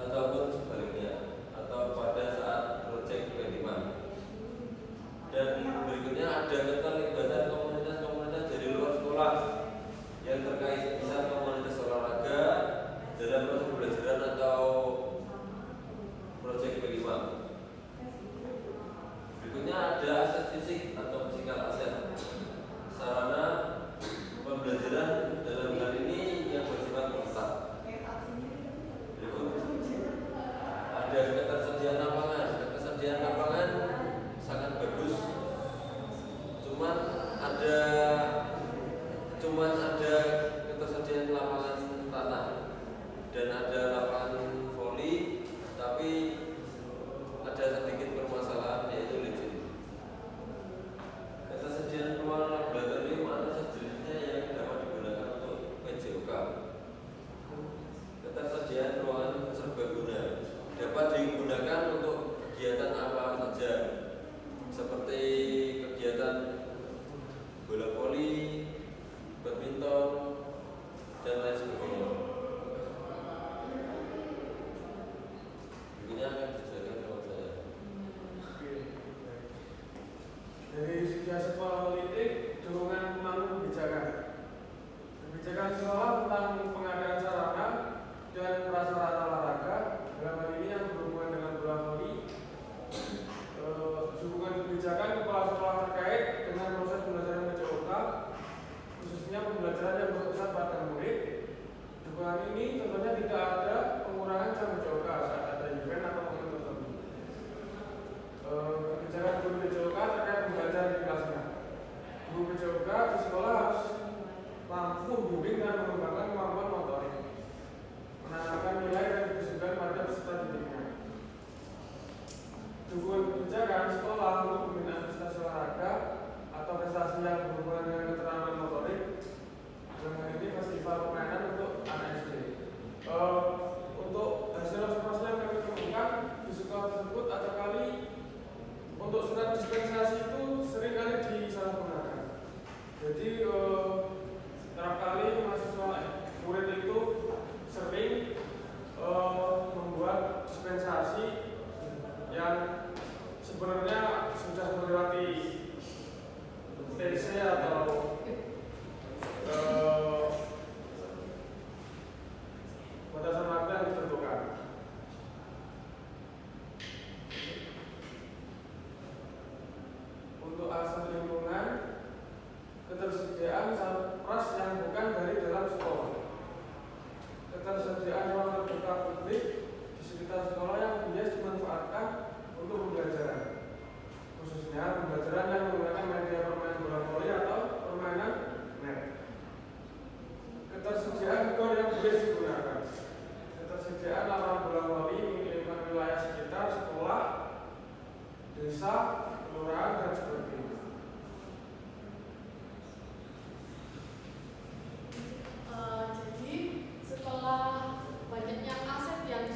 ataupun sebaliknya, atau pada saat proyek pengiriman. Dan berikutnya ada keterlibatan komunitas-komunitas dari luar sekolah yang terkait misal komunitas olahraga dalam proses pembelajaran atau proyek pengiriman. Berikutnya ada aset fisik atau physical asset, sarana pembelajaran dalam hal ini yang bersifat kontak. Berikut ada ketersediaan lapangan. Ketersediaan lapangan sangat bagus. Cuman ada ketersediaan lapangan tanah dan ada lapangan voli, tapi ada sedikit permasalahan yaitu licin. Ketersediaan ruang laboratorium atau sejenisnya yang dapat digunakan untuk PJOK. Ketersediaan ruangan serbaguna dapat digunakan untuk kegiatan apa saja, seperti kegiatan bola voli, badminton, dan lain sebagainya. Ini akan dijelaskan oleh saya. Dari segi sekolah politik, dukungan membangun kebijakan. Kebijakan sekolah tentang pengadaan sarana dan prasarana olahraga, dalam hal ini yang berhubungan dengan bola voli. Dukungan kebijakan kepala sekolah terkait dengan proses pembelajaran PJOK, khususnya pembelajaran yang berpusat pada murid. Dukungan ini tentunya tidak ada pengurangan jam PJOK saat ada event atau momen tertentu. Kebijakan guru PJOK terkait pembelajaran di kelasnya. Guru PJOK di sekolah harus mampu membimbing dan mengembangkan kemampuan motorik, menanamkan nilai dan kedisiplinan pada peserta didiknya. Dukungan kebijakan sekolah untuk pembinaan prestasi olahraga atau prestasi yang berhubungan dengan keterampilan motorik, dalam hal ini festival permainan untuk anak SD. Untuk hasil observasi yang kami temukan di sekolah tersebut, ada kali untuk surat dispensasi itu sering kali disalahgunakan. Jadi kerap kali mahasiswa murid itu sering membuat dispensasi yang sebenarnya sudah melewati TC atau batasan waktu yang ditentukan. Untuk aspek lingkungan, ketersediaan pras yang bukan dari dalam sekolah, ketersediaan ruang terbuka publik di sekitar sekolah yang bias dimanfaatkan untuk pembelajaran, khususnya pembelajaran yang menggunakan media permainan bola voli atau permainan net. Ketersediaan gor yang bias digunakan, ketersediaan lapangan bola voli di wilayah sekitar sekolah, desa, kelurahan, dan sebagainya. Jadi setelah banyaknya aset yang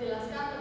dijelaskan